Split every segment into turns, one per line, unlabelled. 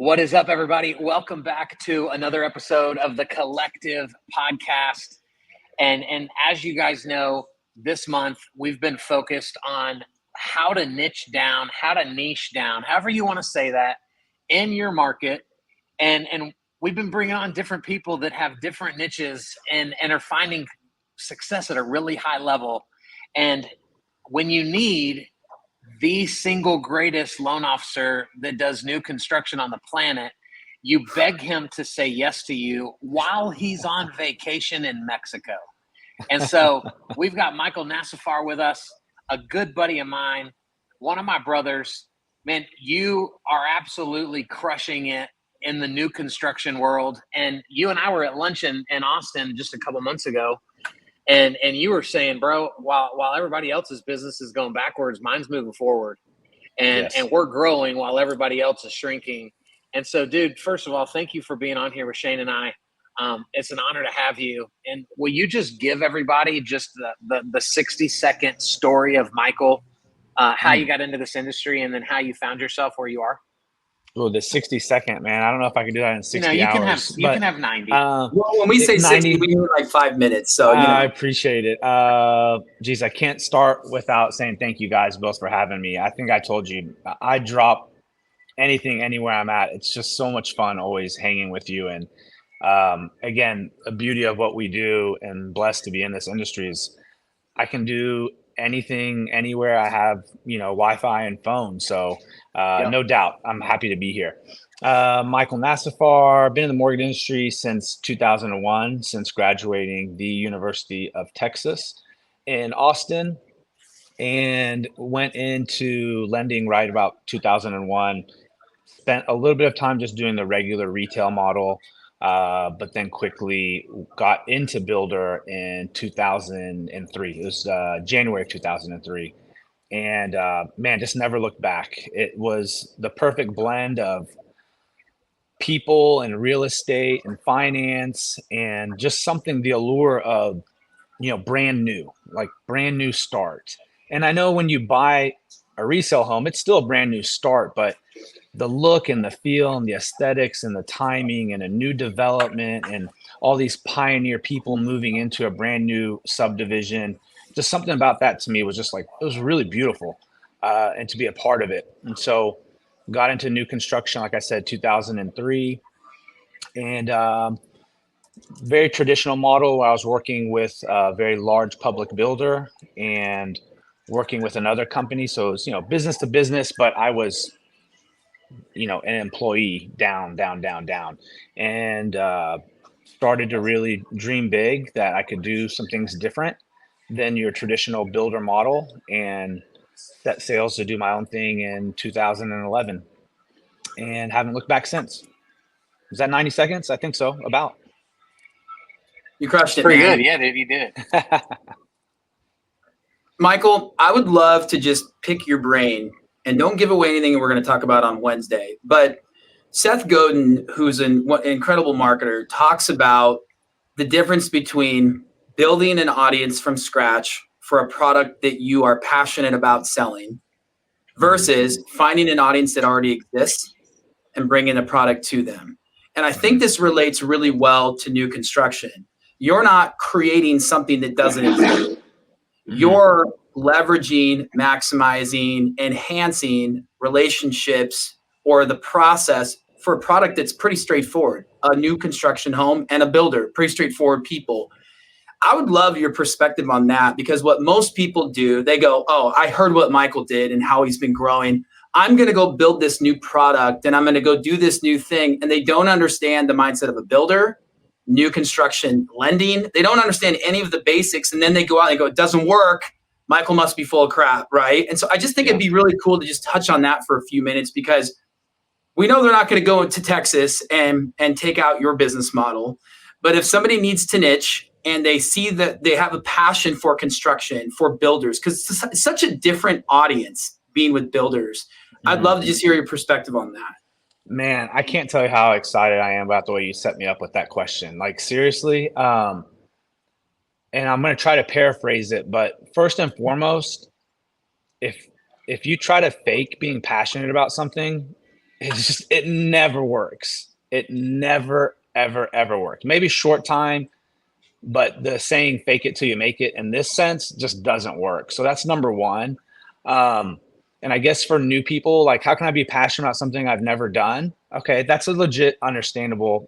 What is up, everybody? Welcome back to another episode of the Collective Podcast. And as you guys know, this month we've been focused on how to niche down, how to niche down, however you want to say that, in your market. And we've been bringing on different people that have different niches and are finding success at a really high level. And when you need the single greatest loan officer that does new construction on the planet, you beg him to say yes to you while he's on vacation in Mexico. And so we've got Michael Nasserfar with us, a good buddy of mine, one of my brothers. Man, you are absolutely crushing it in the new construction world. And you and I were at lunch in Austin just a couple months ago. And you were saying, bro, while everybody else's business is going backwards, mine's moving forward. And we're growing while everybody else is shrinking. And so, dude, first of all, thank you for being on here with Shane and I. It's an honor to have you. And will you just give everybody just the 60-second story of Michael, how you got into this industry and then how you found yourself where you are?
Oh, the 60-second, man. I don't know if I can do that in 60 hours.
You can have 90.
Well, when we say 60, we mean like 5 minutes. So
I appreciate it. Geez, I can't start without saying thank you guys both for having me. I think I told you I drop anything anywhere I'm at. It's just so much fun always hanging with you. And again, the beauty of what we do and blessed to be in this industry is I can do anything anywhere. I have Wi-Fi and phone, so no doubt I'm happy to be here. Michael Nasserfar, been in the mortgage industry since 2001, since graduating the University of Texas in Austin, and went into lending right about 2001. Spent a little bit of time just doing the regular retail model, but then quickly got into builder in 2003. It was January of 2003. And man, just never looked back. It was the perfect blend of people and real estate and finance and just something, the allure of, brand new start. And I know when you buy a resale home, it's still a brand new start, but the look and the feel and the aesthetics and the timing and a new development and all these pioneer people moving into a brand new subdivision, just something about that to me was just like, it was really beautiful and to be a part of it. And so got into new construction, like I said, 2003, and very traditional model where I was working with a very large public builder and working with another company. So it was, business to business, but I was an employee down, and started to really dream big that I could do some things different than your traditional builder model, and set sales to do my own thing in 2011, and haven't looked back since. Was that 90 seconds? I think so, about.
You crushed it,
Pretty
man.
good. Yeah, dude, you did it.
Michael, I would love to just pick your brain. And don't give away anything we're going to talk about on Wednesday. But Seth Godin, who's an incredible marketer, talks about the difference between building an audience from scratch for a product that you are passionate about selling versus finding an audience that already exists and bringing a product to them. And I think this relates really well to new construction. You're not creating something that doesn't exist. You're leveraging, maximizing, enhancing relationships or the process for a product that's pretty straightforward. A new construction home and a builder, pretty straightforward people. I would love your perspective on that, because what most people do, they go, oh, I heard what Michael did and how he's been growing. I'm going to go build this new product and I'm going to go do this new thing. And they don't understand the mindset of a builder, new construction lending. They don't understand any of the basics. And then they go out and go, it doesn't work. Michael must be full of crap, right? And so I just think it'd be really cool to just touch on that for a few minutes, because we know they're not going to go to Texas and take out your business model. But if somebody needs to niche and they see that they have a passion for construction, for builders, because it's such a different audience being with builders, I'd love to just hear your perspective on that.
Man, I can't tell you how excited I am about the way you set me up with that question. Like, seriously. And I'm going to try to paraphrase it, but first and foremost, if you try to fake being passionate about something, it never works. It never, ever works. Maybe short time, but the saying "fake it till you make it" in this sense just doesn't work. So that's number one. And I guess for new people, like, how can I be passionate about something I've never done? Okay, that's a legit, understandable,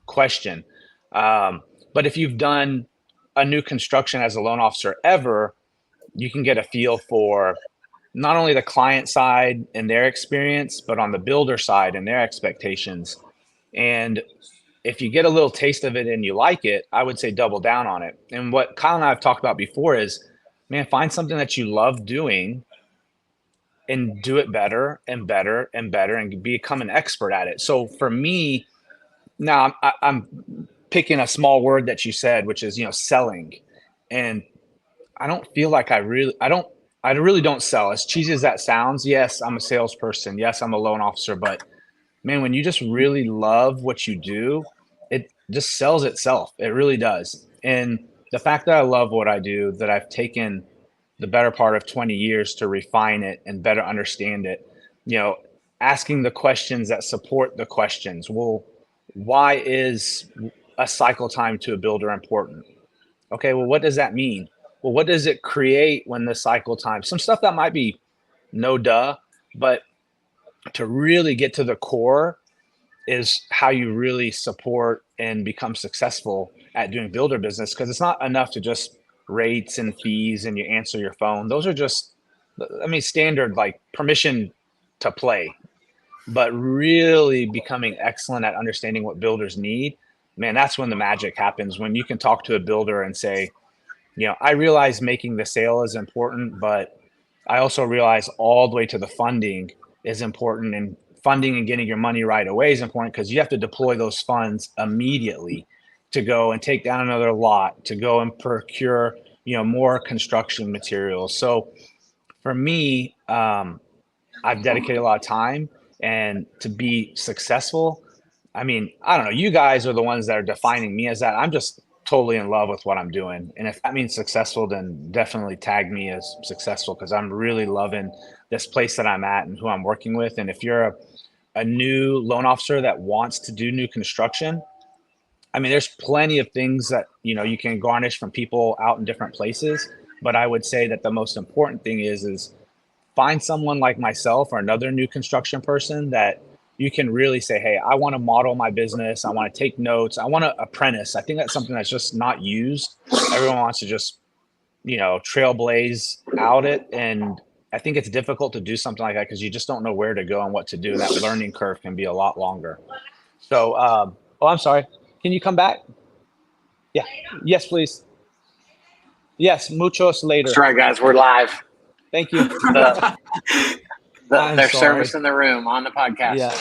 question. But if you've done a new construction as a loan officer ever, you can get a feel for not only the client side and their experience, but on the builder side and their expectations. And if you get a little taste of it and you like it, I would say double down on it. And what Kyle and I have talked about before is, man, find something that you love doing and do it better and better and better and become an expert at it. So for me, now I'm picking a small word that you said, which is, selling. And I don't feel like I really don't sell. As cheesy as that sounds, yes, I'm a salesperson. Yes, I'm a loan officer. But man, when you just really love what you do, it just sells itself. It really does. And the fact that I love what I do, that I've taken the better part of 20 years to refine it and better understand it, asking the questions that support the questions. Well, why is a cycle time to a builder important? Okay, well, what does that mean? Well, what does it create when the cycle time? Some stuff that might be no duh, but to really get to the core is how you really support and become successful at doing builder business. Because it's not enough to just rates and fees and you answer your phone. Those are just, standard, like, permission to play. But really becoming excellent at understanding what builders need, man, that's when the magic happens. When you can talk to a builder and say, I realize making the sale is important, but I also realize all the way to the funding is important, and funding and getting your money right away is important because you have to deploy those funds immediately to go and take down another lot, to go and procure, more construction materials. So for me, I've dedicated a lot of time, and to be successful, I don't know, you guys are the ones that are defining me as that. I'm just totally in love with what I'm doing. And if that means successful, then definitely tag me as successful, because I'm really loving this place that I'm at and who I'm working with. And if you're a new loan officer that wants to do new construction, there's plenty of things that, you can garnish from people out in different places. But I would say that the most important thing is find someone like myself or another new construction person that you can really say, hey, I want to model my business. I want to take notes. I want to apprentice. I think that's something that's just not used. Everyone wants to just, trailblaze out it. And I think it's difficult to do something like that because you just don't know where to go and what to do. That learning curve can be a lot longer. So, I'm sorry. Can you come back? Yeah. Yes, please. Yes. Muchos later.
That's right, guys. We're live.
Thank you.
They're servicing the room on the podcast.
Yeah.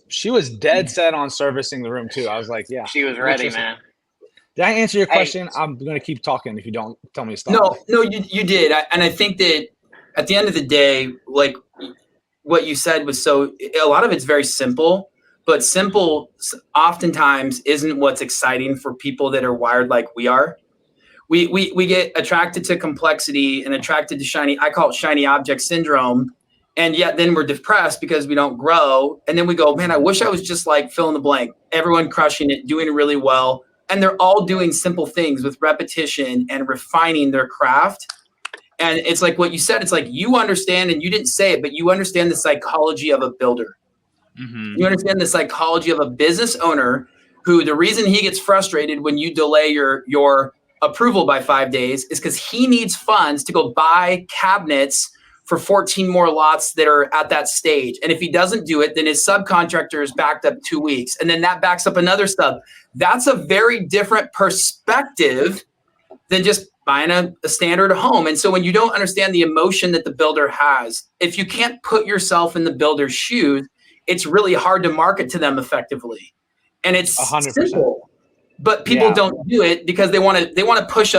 She was dead set on servicing the room too. I was like, yeah.
She was ready, man.
Did I answer your question? I'm going to keep talking if you don't tell me to stop.
No, you did. And I think that at the end of the day, like what you said was a lot of it's very simple, but simple oftentimes isn't what's exciting for people that are wired like we are. We get attracted to complexity and attracted to I call it shiny object syndrome. And yet then we're depressed because we don't grow. And then we go, man, I wish I was just like fill in the blank. Everyone crushing it, doing really well. And they're all doing simple things with repetition and refining their craft. And it's like what you said, it's like you understand, and you didn't say it, but you understand the psychology of a builder. Mm-hmm. You understand the psychology of a business owner who the reason he gets frustrated when you delay your approval by 5 days is because he needs funds to go buy cabinets for 14 more lots that are at that stage. And if he doesn't do it, then his subcontractor is backed up 2 weeks. And then that backs up another sub. That's a very different perspective than just buying a standard home. And so when you don't understand the emotion that the builder has, if you can't put yourself in the builder's shoes, it's really hard to market to them effectively. And it's 100%. Simple, but people don't do it because they want to push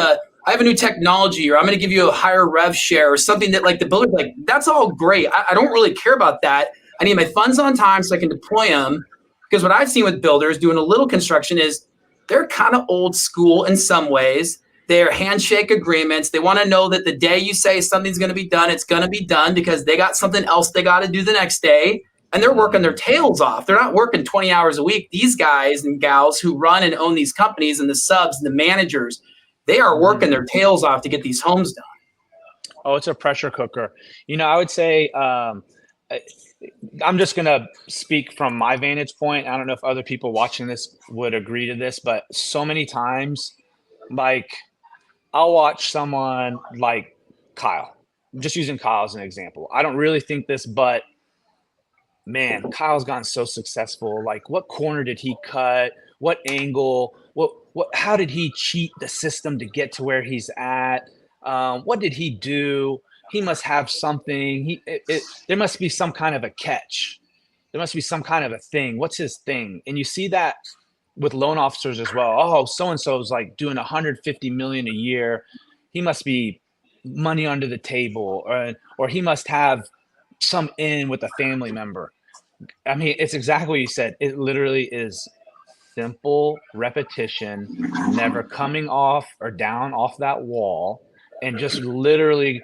I have a new technology, or I'm going to give you a higher rev share or something that like the builder's like, that's all great. I don't really care about that. I need my funds on time so I can deploy them. Because what I've seen with builders doing a little construction is they're kind of old school in some ways. They're handshake agreements. They want to know that the day you say something's going to be done, it's going to be done because they got something else they got to do the next day. and they're working their tails off. They're not working 20 hours a week. These guys and gals who run and own these companies and the subs and the managers, they are working their tails off to get these homes done.
Oh, it's a pressure cooker. I would say I'm just going to speak from my vantage point. I don't know if other people watching this would agree to this, but so many times, like, I'll watch someone like Kyle. I'm just using Kyle as an example. I don't really think this, but man, Kyle's gotten so successful. Like, what corner did he cut? What angle? How did he cheat the system to get to where he's at? What did he do? He must have something. There must be some kind of a catch. There must be some kind of a thing. What's his thing? And you see that with loan officers as well. Oh, so-and-so is like doing 150 million a year. He must be money under the table, or he must have some in with a family member. I mean, it's exactly what you said. It literally is simple repetition, never coming off or down off that wall, and just literally,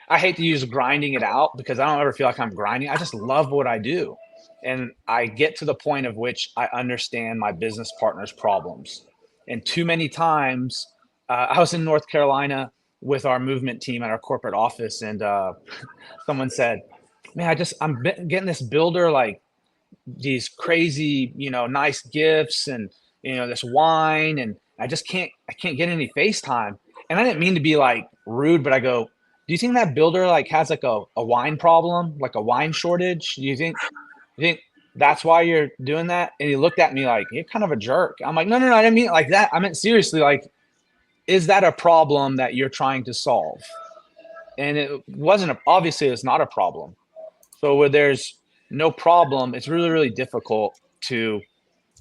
I hate to use grinding it out because I don't ever feel like I'm grinding. I just love what I do. And I get to the point of which I understand my business partner's problems. And too many times, I was in North Carolina with our movement team at our corporate office, and someone said, man, I'm getting this builder like these crazy, nice gifts and, this wine, and I can't get any FaceTime. And I didn't mean to be like rude, but I go, do you think that builder like has like a wine problem, like a wine shortage? Do you think that's why you're doing that? And he looked at me like, you're kind of a jerk. I'm like, no, I didn't mean it like that. I meant seriously, like, is that a problem that you're trying to solve? And it wasn't, obviously it's not a problem. So where there's no problem, it's really, really difficult to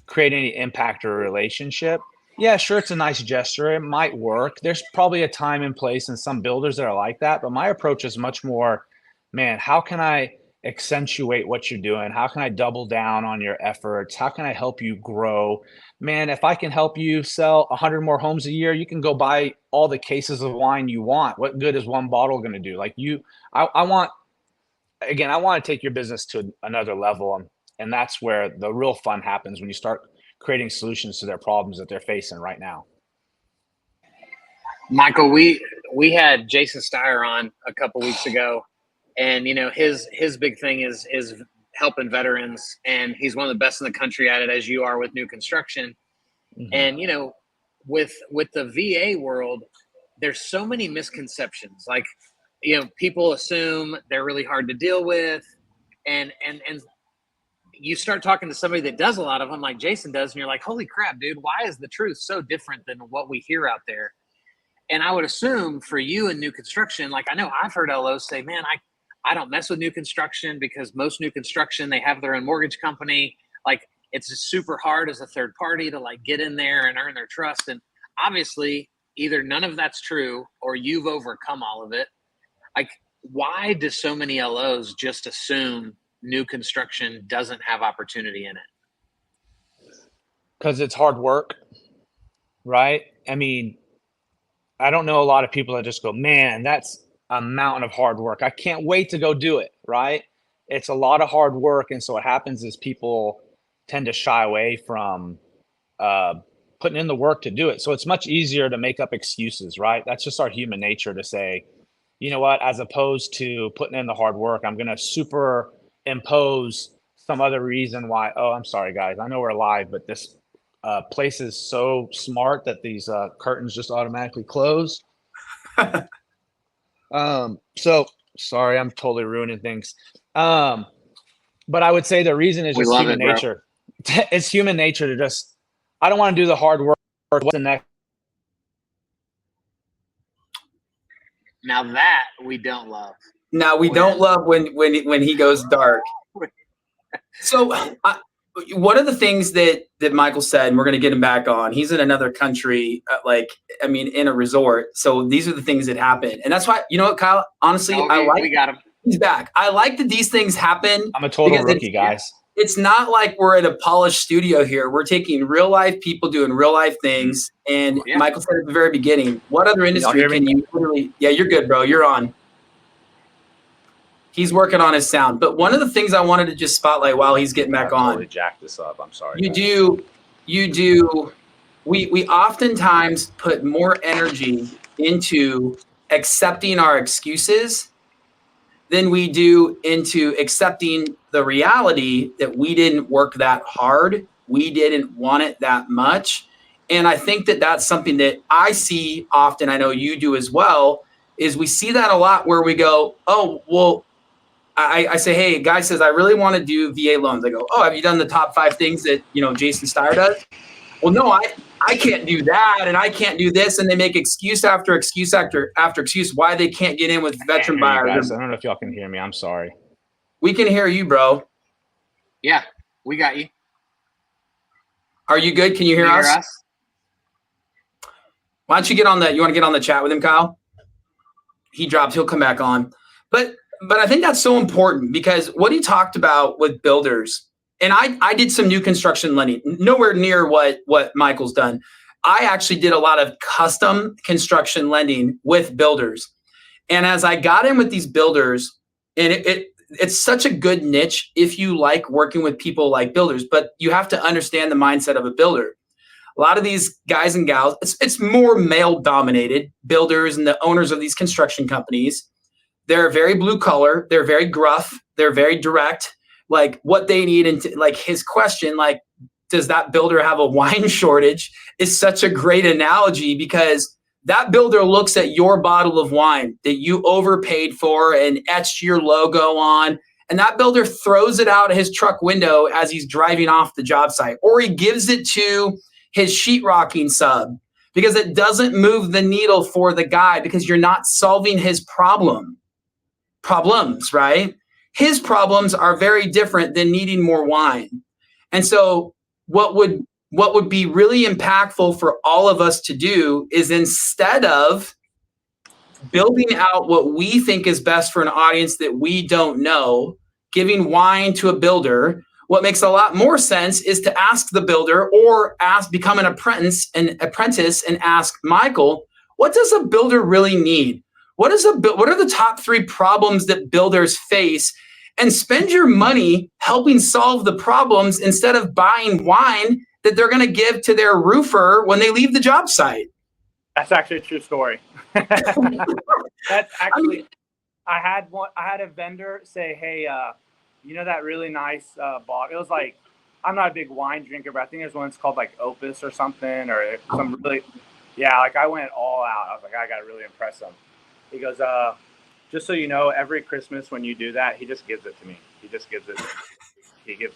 create any impact or relationship. Yeah, sure, it's a nice gesture. It might work. There's probably a time and place in some builders that are like that. But my approach is much more, man, how can I accentuate what you're doing? How can I double down on your efforts? How can I help you grow? Man, if I can help you sell 100 more homes a year, you can go buy all the cases of wine you want. What good is one bottle going to do? Like I want to take your business to another level. And that's where the real fun happens, when you start creating solutions to their problems that they're facing right now.
Michael, we had Jason Steyer on a couple weeks ago, and his big thing is helping veterans, and he's one of the best in the country at it, as you are with new construction. Mm-hmm. And with the VA world, there's so many misconceptions. Like, people assume they're really hard to deal with, and you start talking to somebody that does a lot of them, like Jason does, and you're like, holy crap, dude, why is the truth so different than what we hear out there? And I would assume for you in new construction, like, I know I've heard LOs say, man, I don't mess with new construction because most new construction, they have their own mortgage company. Like, it's just super hard as a third party to like get in there and earn their trust. And obviously either none of that's true or you've overcome all of it. Like, why do so many LOs just assume new construction doesn't have opportunity in it?
Because it's hard work, right? I mean, I don't know a lot of people that just go, man, that's a mountain of hard work. I can't wait to go do it, right? It's a lot of hard work. And so what happens is people tend to shy away from putting in the work to do it. So it's much easier to make up excuses, right? That's just our human nature to say, you know what, as opposed to putting in the hard work, I'm going to superimpose some other reason why, oh, I'm sorry, guys, I know we're live, but this place is so smart that these curtains just automatically close. So sorry, I'm totally ruining things. But I would say the reason is just human nature. It's human nature to just, I don't want to do the hard work. What's the next?
Now that we don't love.
Now we don't love when he goes dark. So one of the things that Michael said, and we're going to get him back on, he's in another country, in a resort. So these are the things that happen. And that's why, you know what, Kyle, honestly, we got him. He's back. I like that these things happen.
I'm a total rookie, guys.
It's not like we're in a polished studio here. We're taking real life people doing real life things. And Michael said at the very beginning, what other industry can you literally, yeah, you're good, bro. You're on. He's working on his sound. But one of the things I wanted to just spotlight while he's getting back on.
Totally jacked this up. I'm sorry.
You do. We oftentimes put more energy into accepting our excuses than we do into accepting the reality that we didn't work that hard. We didn't want it that much. And I think that that's something that I see often. I know you do as well, is we see that a lot where we go, oh, well, I say, hey, guy says, I really want to do VA loans. I go, oh, have you done the top 5 things that, Jason Steyer does? Well, no, I can't do that, and I can't do this. And they make excuse after excuse after excuse why they can't get in with veteran buyers.
Guys, I don't know if y'all can hear me. I'm sorry.
We can hear you, bro.
Yeah, we got you.
Are you good? Can you hear us? Why don't you get on you want to get on the chat with him, Kyle? He dropped. He'll come back on. But I think that's so important because what he talked about with builders, and I did some new construction lending, nowhere near what Michael's done. I actually did a lot of custom construction lending with builders. And as I got in with these builders, and it's such a good niche if you like working with people like builders, but you have to understand the mindset of a builder. A lot of these guys and gals, it's more male dominated, builders and the owners of these construction companies. They're very blue collar. They're very gruff. They're very direct. Like what they need, and like his question, like, does that builder have a wine shortage? Is such a great analogy because that builder looks at your bottle of wine that you overpaid for and etched your logo on, and that builder throws it out his truck window as he's driving off the job site, or he gives it to his sheetrocking sub because it doesn't move the needle for the guy because you're not solving his problems, right? His problems are very different than needing more wine. And so what would be really impactful for all of us to do is, instead of building out what we think is best for an audience that we don't know, giving wine to a builder, what makes a lot more sense is to ask the builder or become an apprentice and ask Michael, what does a builder really need? What are the top 3 problems that builders face? And spend your money helping solve the problems instead of buying wine that they're going to give to their roofer when they leave the job site.
That's actually a true story. That's actually, I had a vendor say, hey, that really nice bottle. It was like, I'm not a big wine drinker, but I think there's one that's called like Opus or something, or some really, like I went all out. I was like, I got to really impress him. He goes, just so you know, every Christmas when you do that, he just gives it to me. He gives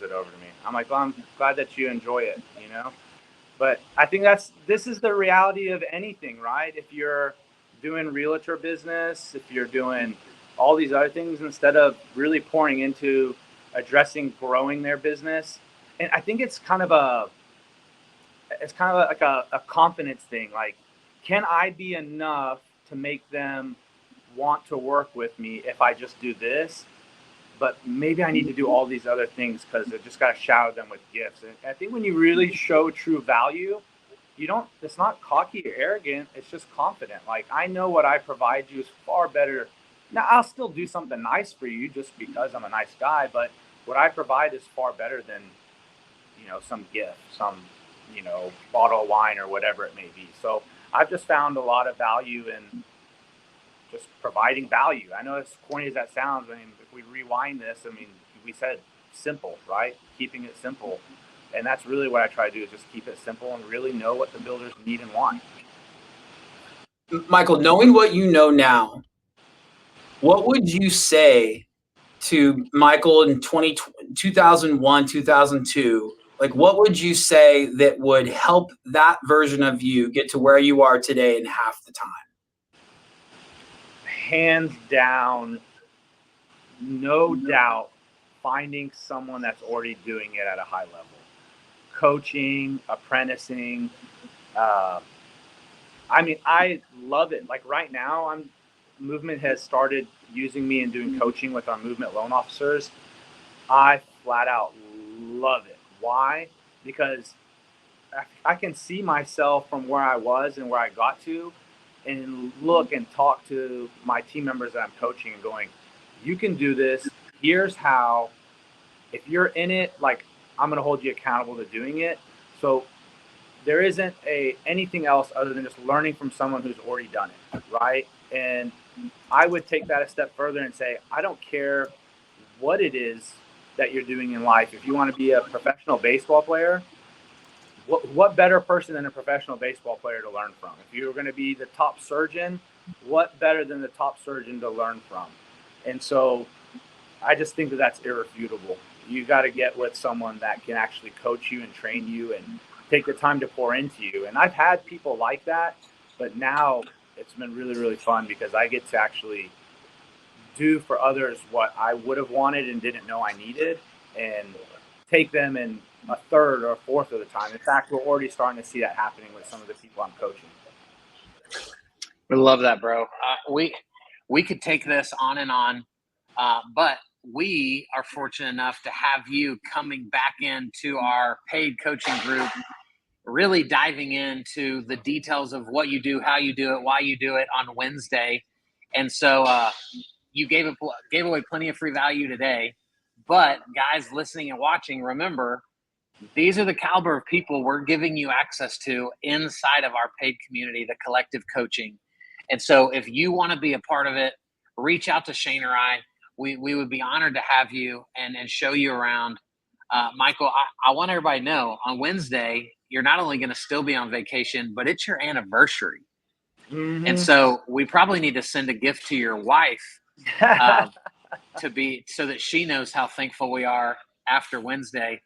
it over to me. I'm like, well, I'm glad that you enjoy it, But I think this is the reality of anything, right? If you're doing realtor business, if you're doing all these other things, instead of really pouring into addressing growing their business. And I think it's kind of like a confidence thing. Like, can I be enough to make them want to work with me if I just do this? But maybe I need to do all these other things because I just got to shower them with gifts. And I think when you really show true value, it's not cocky or arrogant. It's just confident. Like, I know what I provide you is far better. Now, I'll still do something nice for you just because I'm a nice guy, but what I provide is far better than, some gift, some, bottle of wine or whatever it may be. So I've just found a lot of value in just providing value. I know as corny as that sounds, I mean, if we rewind this, we said simple, right? Keeping it simple. And that's really what I try to do, is just keep it simple and really know what the builders need and want.
Michael, knowing what you know now, what would you say to Michael in 2001, 2002? Like, what would you say that would help that version of you get to where you are today in half the time?
Hands down, no doubt, finding someone that's already doing it at a high level. Coaching, apprenticing. I love it. Like right now, Movement has started using me and doing coaching with our Movement loan officers. I flat out love it. Why? Because I can see myself from where I was and where I got to, and look and talk to my team members that I'm coaching and going, You can do this. Here's how. If you're in it, like, I'm going to hold you accountable to doing it. So there isn't anything else other than just learning from someone who's already done it, right? And I would take that a step further and say, I don't care what it is that you're doing in life. If you want to be a professional baseball player, what better person than a professional baseball player to learn from? If you're going to be the top surgeon, what better than the top surgeon to learn from? And so I just think that that's irrefutable. You got to get with someone that can actually coach you and train you and take the time to pour into you. And I've had people like that, but now it's been really, really fun because I get to actually do for others what I would have wanted and didn't know I needed, and take them in a third or a fourth of the time. In fact, we're already starting to see that happening with some of the people I'm coaching.
We love that, bro. We could take this on and on, but we are fortunate enough to have you coming back into our paid coaching group, really diving into the details of what you do, how you do it, why you do it on Wednesday. And so you gave away plenty of free value today. But guys listening and watching, remember, these are the caliber of people we're giving you access to inside of our paid community, the Collective Coaching. And so if you want to be a part of it, reach out to Shane or I. We would be honored to have you and show you around. Michael, I want everybody to know on Wednesday, you're not only going to still be on vacation, but it's your anniversary. Mm-hmm. And so we probably need to send a gift to your wife so that she knows how thankful we are after Wednesday.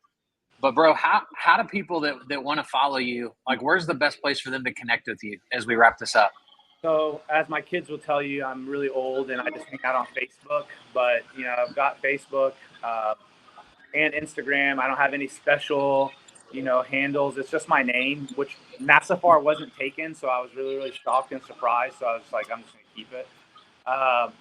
But bro, how do people that want to follow you, like, where's the best place for them to connect with you as we wrap this up?
So as my kids will tell you, I'm really old and I just hang out on Facebook, but I've got Facebook and Instagram. I don't have any special, handles. It's just my name, which Nasserfar wasn't taken. So I was really, really shocked and surprised. So I was like, I'm just going to keep it.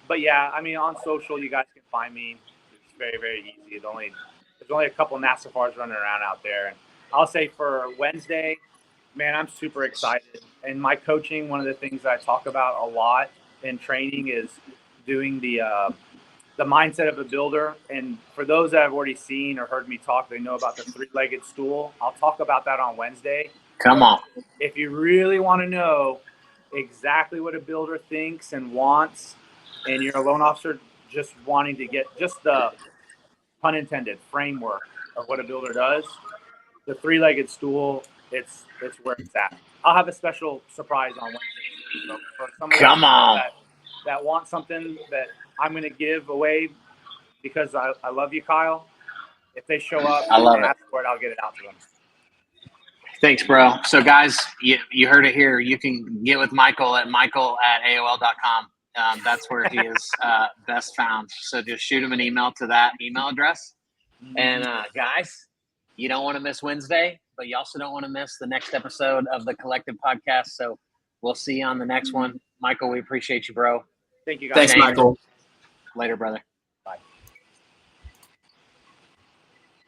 But yeah, I mean, on social, you guys can find me. It's very, very easy. There's only a couple Nasserfars running around out there. And I'll say for Wednesday, man, I'm super excited. And my coaching, one of the things that I talk about a lot in training is doing the mindset of a builder. And for those that have already seen or heard me talk, they know about the three-legged stool. I'll talk about that on Wednesday.
Come on.
If you really want to know exactly what a builder thinks and wants, and you're a loan officer just wanting to get just the, pun intended, framework of what a builder does, the three-legged stool, it's where it's at. I'll have a special surprise on Wednesday. So for someone that wants something that I'm going to give away because I love you, Kyle, if they show up and ask for it, I'll get it out to them.
Thanks, bro. So guys, you heard it here. You can get with Michael at michael@aol.com. That's where he is best found. So just shoot him an email to that email address. Mm-hmm. And guys, you don't want to miss Wednesday, but you also don't want to miss the next episode of the Collective Podcast. So we'll see you on the next one. Michael, we appreciate you, bro.
Thank you, guys.
Thanks, Michael.
Later, brother.